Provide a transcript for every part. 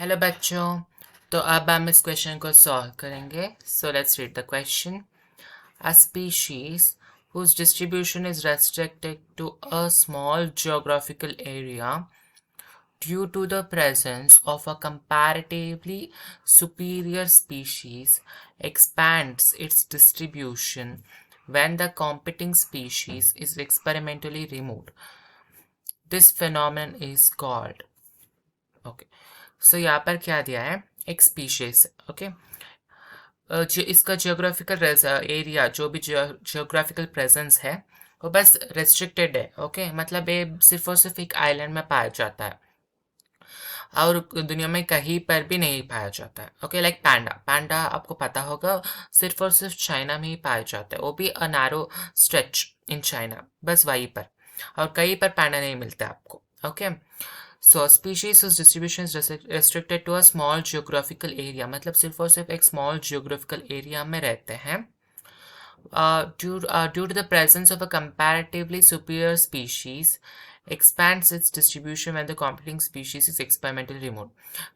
Hello बच्चों। तो अब हम इस क्वेश्चन को सॉल्व करेंगे। So let's read the question. A species whose distribution is restricted to a small geographical area due to the presence of a comparatively superior species expands its distribution when the competing species is experimentally removed. This phenomenon is called. Okay, so यहाँ पर क्या दिया है? एक species. Okay, इसका geographical area, जो भी geographical presence है वो बस रेस्ट्रिक्टेड है। ओके, मतलब ये सिर्फ और सिर्फ एक आइलैंड में पाया जाता है और दुनिया में कहीं पर भी नहीं पाया जाता है। ओके, लाइक पैंडा। पैंडा आपको पता होगा, सिर्फ और सिर्फ चाइना में ही पाया जाता है, वो भी a narrow stretch in China, बस वहीं पर। और कहीं पर पैंडा नहीं मिलता आपको। Okay, so species whose distribution is restricted to a small geographical area, मतलब सिर्फ और सिर्फ एक small geographical area में रहते हैं। Due to the presence of a comparatively superior species expands its distribution when the competing species is experimentally removed.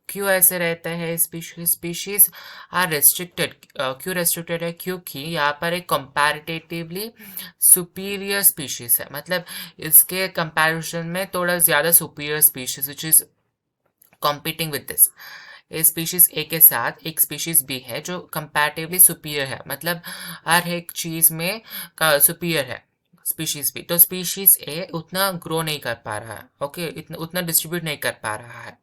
क्यों ऐसे रहता है? Species are restricted. क्यों रेस्ट्रिक्टेड है? क्योंकि यहाँ पर एक कंपैरेटिवली सुपीरियर स्पीशीज है, मतलब इसके कंपैरिजन में थोड़ा ज़्यादा superior species which is competing with this. Species A के साथ एक स्पीशीज बी है जो कंपैरेटिवली सुपीरियर है, मतलब हर एक चीज में सुपीरियर है स्पीशीज बी। तो स्पीशीज ए उतना ग्रो नहीं कर पा रहा है। ओके, उतना डिस्ट्रीब्यूट नहीं कर पा रहा है।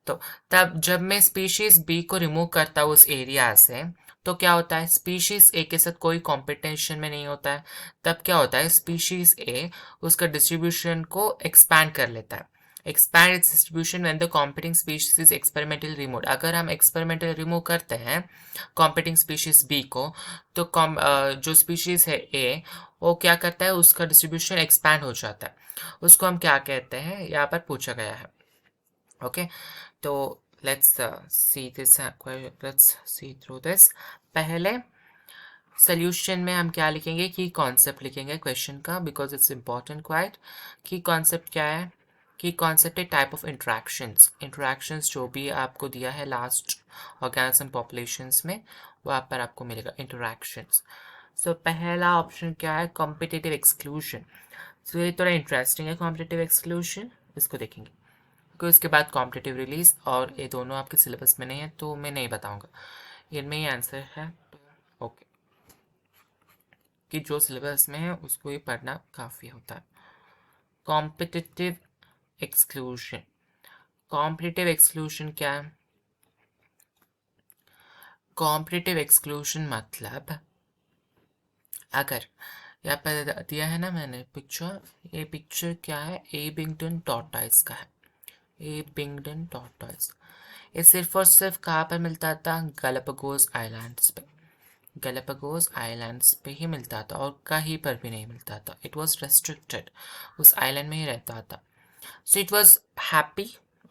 तो तब जब मैं स्पीशीज बी को रिमूव करता हूँ उस एरिया से, तो क्या होता है? स्पीशीज ए के साथ कोई कंपटीशन में नहीं होता है। तब क्या होता है? स्पीशीज ए उसका डिस्ट्रीब्यूशन को एक्सपैंड कर लेता है। Expand it's distribution when the competing species is experimental remove. अगर हम एक्सपेरिमेंटल रिमूव करते हैं कॉम्पिटिंग स्पीशीज बी को, तो जो स्पीशीज है ए, वो क्या करता है? उसका डिस्ट्रीब्यूशन एक्सपैंड हो जाता है। उसको हम क्या कहते हैं? यहाँ पर पूछा गया है। ओके, तो लेट्स सी थ्रू दिस। पहले सोल्यूशन में हम क्या लिखेंगे? की कॉन्सेप्ट लिखेंगे क्वेश्चन का, बिकॉज इट्स इंपॉर्टेंट क्वाइट। की कॉन्सेप्ट क्या है? की कॉन्सेप्ट है टाइप ऑफ इंट्रैक्शंस जो भी आपको दिया है लास्ट ऑर्गेनिज्म पॉपुलेशंस में, वहाँ पर आपको मिलेगा इंटरैक्शंस। सो पहला ऑप्शन क्या है? Competitive exclusion. सो ये थोड़ा इंटरेस्टिंग है, कॉम्पिटिटिव एक्सक्लूजन, इसको देखेंगे। क्योंकि उसके बाद कॉम्पिटिटिव रिलीज, और ये दोनों आपके सिलेबस में नहीं है तो मैं नहीं बताऊंगा, इनमें ही आंसर है। तो ओके, कि जो सिलेबस में है उसको ही पढ़ना काफ़ी होता है। Competitive exclusion. कॉम्पिटिटिव एक्सक्लूजन क्या है? कॉम्पिटिटिव एक्सक्लूजन मतलब, अगर यहाँ पर दिया है ना मैंने पिक्चर, ये पिक्चर क्या है? एबिंगटन टॉर्टॉइस का है। एबिंगटन टॉर्टॉइस, ये सिर्फ और सिर्फ कहाँ पर मिलता था? गैलापागोस आइलैंड्स पे। गैलापागोस आइलैंड्स पे ही मिलता था और कहीं पर भी नहीं मिलता था। इट वॉज रेस्ट्रिक्टेड, उस आइलैंड में ही रहता था। So it was happy.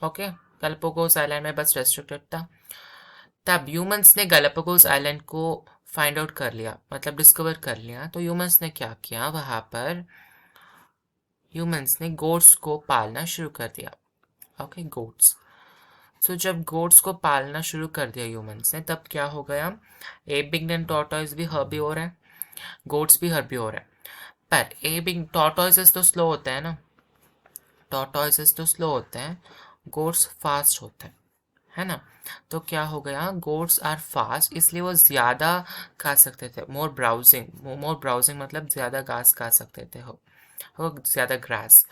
Okay, Galapagos island में बस रेस्ट्रिक्टेड था। तब ह्यूमंस ने गैलापागोस आइलैंड को फाइंड आउट कर लिया, मतलब डिस्कवर कर लिया। तो ह्यूमंस ने क्या किया? वहाँ पर ह्यूमंस ने गोट्स को पालना शुरू कर दिया। Okay, goats. सो जब गोट्स को पालना शुरू कर दिया ह्यूमंस ने, तब क्या हो गया? एबिंग एंड टॉर्टॉइस भी हर्बीवोर है, गोट्स भी हर्बीवोर है। पर एबिंग टॉर्टॉइसेस तो स्लो होते हैं ना, टॉर्टॉइसेस तो स्लो होते हैं, गोट्स फास्ट होते हैं, है ना? तो क्या हो गया? गोट्स आर फास्ट, इसलिए वो ज़्यादा खा सकते थे। मोर ब्राउजिंग मतलब ज़्यादा घास खा सकते थे वो ज़्यादा ग्रास।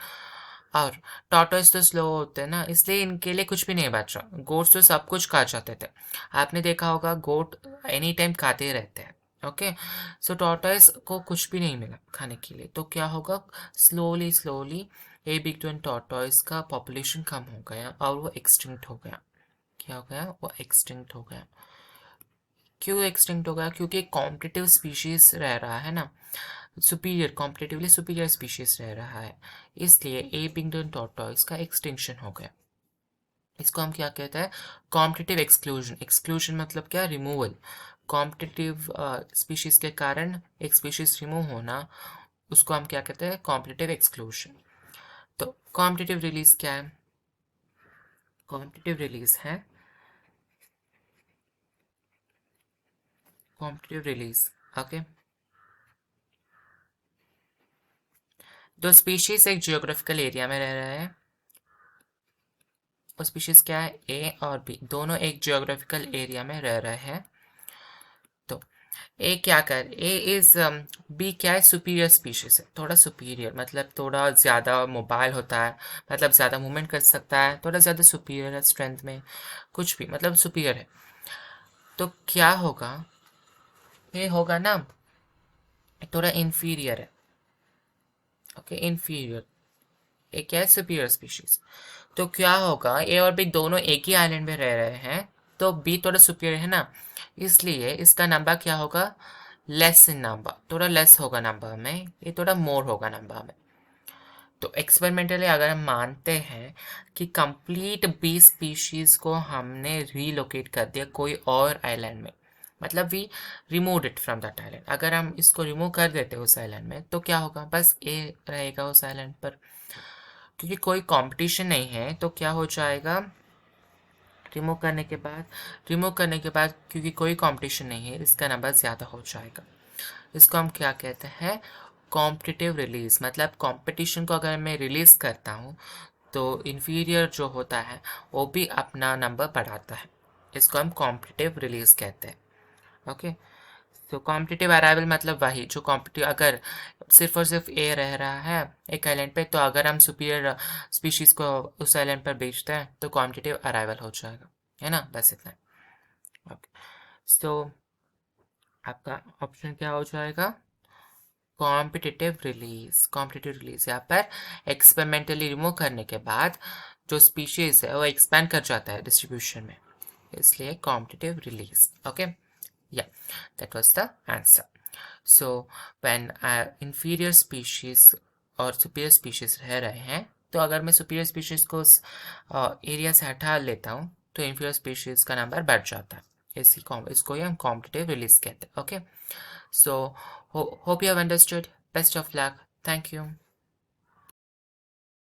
और टॉर्टोइस तो स्लो होते हैं ना, इसलिए इनके लिए कुछ भी नहीं बचा। गोट्स तो सब कुछ खा जाते थे। आपने देखा होगा गोट एनी टाइम खाते ही रहते हैं। ओके, सो टॉर्टोइस को कुछ भी नहीं मिला खाने के लिए। तो क्या होगा? Slowly slowly a big Twain tortoise का पॉपुलेशन कम हो गया और वो एक्सटिंक्ट हो गया। क्या हो गया? वो एक्सटिंक्ट हो गया। क्यों एक्सटिंक्ट हो गया? क्योंकि कॉम्पिटिटिव स्पीशीज रह रहा है ना, सुपीरियर, कॉम्पिटिटिवली सुपीरियर स्पीशीज रह रहा है, इसलिए एबिंगटन टॉर्टॉइस का एक्सटिंक्शन हो गया। इसको हम क्या कहते हैं? Competitive exclusion. एक्सक्लूजन मतलब क्या? रिमूवल। कॉम्पिटिटिव स्पीशीज के कारण एक स्पीशीज रिमूव होना, उसको हम क्या कहते हैं? Competitive exclusion. तो कॉम्पिटिटिव रिलीज क्या है? कॉम्पिटिटिव रिलीज है, कॉम्पिटिटिव रिलीज। ओके, दो स्पीशीज एक जियोग्राफिकल एरिया में रह रहा है, वो स्पीशीज क्या है, ए और बी दोनों एक जियोग्राफिकल एरिया में रह रहे हैं। तो ए क्या कर, ए इज बी क्या है, सुपीरियर स्पीशीज है, थोड़ा सुपीरियर मतलब थोड़ा ज़्यादा मोबाइल होता है, मतलब ज़्यादा मूवमेंट कर सकता है, थोड़ा ज़्यादा सुपीरियर है स्ट्रेंथ में, कुछ भी मतलब सुपीरियर है। तो क्या होगा, ये होगा ना थोड़ा इन्फीरियर है। ओके, इन्फीरियर, ए क्या है, सुपीरियर स्पीशीज। तो क्या होगा, ए और बी दोनों एक ही आइलैंड में रह रहे हैं, तो बी थोड़ा सुपीरियर है ना, इसलिए इसका नंबर क्या होगा, लेस इन नंबर, थोड़ा लेस होगा नंबर में, ये थोड़ा मोर होगा नंबर में। तो एक्सपेरिमेंटली अगर हम मानते हैं कि कंप्लीट बी स्पीशीज को हमने रीलोकेट कर दिया कोई और आइलैंड में, मतलब we remove it from that island, अगर हम इसको रिमूव कर देते उस आइलैंड में, तो क्या होगा, बस ए रहेगा उस आइलैंड पर, क्योंकि कोई कंपटीशन नहीं है। तो क्या हो जाएगा, रिमूव करने के बाद क्योंकि कोई कंपटीशन नहीं है, इसका नंबर ज़्यादा हो जाएगा। इसको हम क्या कहते हैं, कॉम्पिटिटिव रिलीज। मतलब कंपटीशन को अगर मैं रिलीज करता हूँ तो इन्फीरियर जो होता है वो भी अपना नंबर बढ़ाता है, इसको हम कॉम्पिटिटिव रिलीज कहते हैं। ओके, तो कॉम्पिटिटिव अराइवल मतलब वही जो कॉम्पिटिटिव, अगर सिर्फ और सिर्फ ए रह रहा है एक आइलैंड पे, तो अगर हम सुपीरियर स्पीशीज को उस आइलैंड पर बेचते हैं तो कॉम्पिटिटिव अराइवल हो जाएगा, है ना, बस इतना। ओके, तो आपका ऑप्शन क्या हो जाएगा, कॉम्पिटिटिव रिलीज। कॉम्पिटिटिव रिलीज यहाँ पर एक्सपेरिमेंटली रिमूव करने के बाद जो स्पीशीज है वो एक्सपैंड कर जाता है डिस्ट्रीब्यूशन में, इसलिए कॉम्पिटिटिव रिलीज। ओके, या that was the answer. So when inferior species और सुपीरियर स्पीशीज रह रहे हैं, तो अगर मैं सुपीरियर स्पीशीज को उस एरिया से हटा लेता हूँ तो इंफीरियर स्पीशीज का नंबर बढ़ जाता है, इसको ही हम कॉम्पिटिटिव रिलीज कहते हैं। Okay, so hope you have understood. Best of luck. Thank you.